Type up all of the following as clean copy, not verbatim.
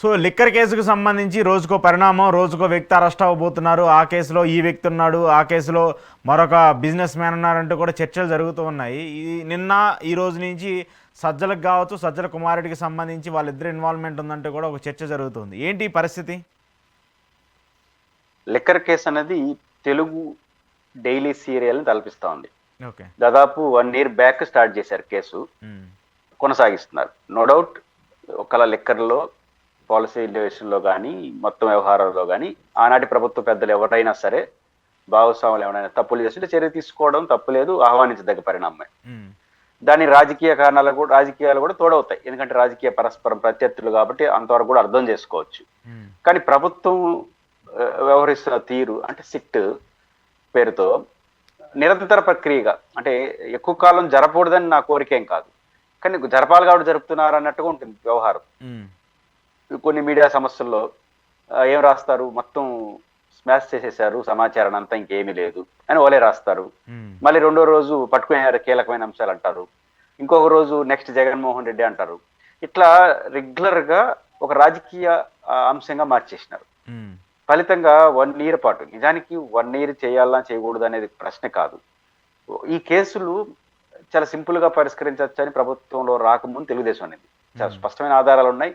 So liquor కేసుకు సంబంధించి రోజుకో పరిణామం, రోజుకో వ్యక్తి అరెస్ట్ అవ్వబోతున్నారు. ఆ కేసులో ఈ వ్యక్తి ఉన్నాడు, ఆ కేసులో మరొక బిజినెస్ మ్యాన్ ఉన్నారంటూ కూడా చర్చలు జరుగుతూ ఉన్నాయి. నిన్న ఈ రోజు నుంచి సజ్జలకు కావచ్చు, సజ్జల కుమారుడికి సంబంధించి వాళ్ళిద్దరు ఇన్వాల్వ్మెంట్ ఉందంటూ కూడా ఒక చర్చ జరుగుతుంది. ఏంటి ఈ పరిస్థితి? లిక్కర్ కేసు అనేది తెలుగు డైలీ సీరియల్ తలపిస్తా ఉంది. ఓకే. దాదాపు 1 year బ్యాక్ స్టార్ట్ చేశారు కేసు, కొనసాగిస్తున్నారు. నో డౌట్ ఒకళ్ళ లిక్కర్లో పాలసీ విషయంలో కానీ మొత్తం వ్యవహారాల్లో కానీ ఆనాటి ప్రభుత్వ పెద్దలు ఎవరైనా సరే భాగస్వాములు ఎవరైనా తప్పులు చేస్తుంటే చర్య తీసుకోవడం తప్పులేదు, ఆహ్వానించదగ్గ పరిణామమే. దాని రాజకీయాలు కూడా తోడవుతాయి, ఎందుకంటే రాజకీయ పరస్పరం ప్రత్యర్థులు కాబట్టి అంతవరకు కూడా అర్థం చేసుకోవచ్చు. కానీ ప్రభుత్వం వ్యవహరిస్తున్న తీరు అంటే సిట్ పేరుతో నిరంతర ప్రక్రియగా, అంటే ఎక్కువ కాలం జరపకూడదని నా కోరికేం కాదు, కానీ జరపాలి కాబట్టి జరుపుతున్నారు అన్నట్టుగా ఉంటుంది వ్యవహారం. కొన్ని మీడియా సమస్యల్లో ఏం రాస్తారు, మొత్తం స్మాష్ చేసేసారు సమాచారం అంతా, ఇంకేమీ లేదు అని ఓలే రాస్తారు. మళ్ళీ రెండో రోజు పట్టుకునే కీలకమైన అంశాలు అంటారు, ఇంకొక రోజు నెక్స్ట్ జగన్మోహన్ రెడ్డి అంటారు. ఇట్లా రెగ్యులర్ గా ఒక రాజకీయ అంశంగా మార్చేసినారు. ఫలితంగా 1 year పాటు, నిజానికి 1 year చేయాలా చేయకూడదు అనేది ప్రశ్న కాదు. ఈ కేసులు చాలా సింపుల్ గా పరిష్కరించవచ్చు అని ప్రభుత్వంలో రాకముందు తెలుగుదేశం అనేది చాలా స్పష్టమైన ఆధారాలు ఉన్నాయి,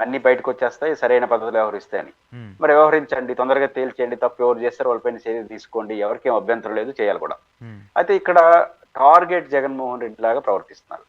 అన్ని బయటకు వచ్చేస్తాయి, సరైన పద్ధతిలో వ్యవహరిస్తాయని. మరి వ్యవహరించండి, తొందరగా తేల్చేయండి, తప్పు ఎవరు చేస్తారు వాళ్ళపైన చర్య తీసుకోండి, ఎవరికేం అభ్యంతరం లేదు, చేయాలి కూడా. అయితే ఇక్కడ టార్గెట్ జగన్మోహన్ రెడ్డి లాగా ప్రవర్తిస్తున్నారు.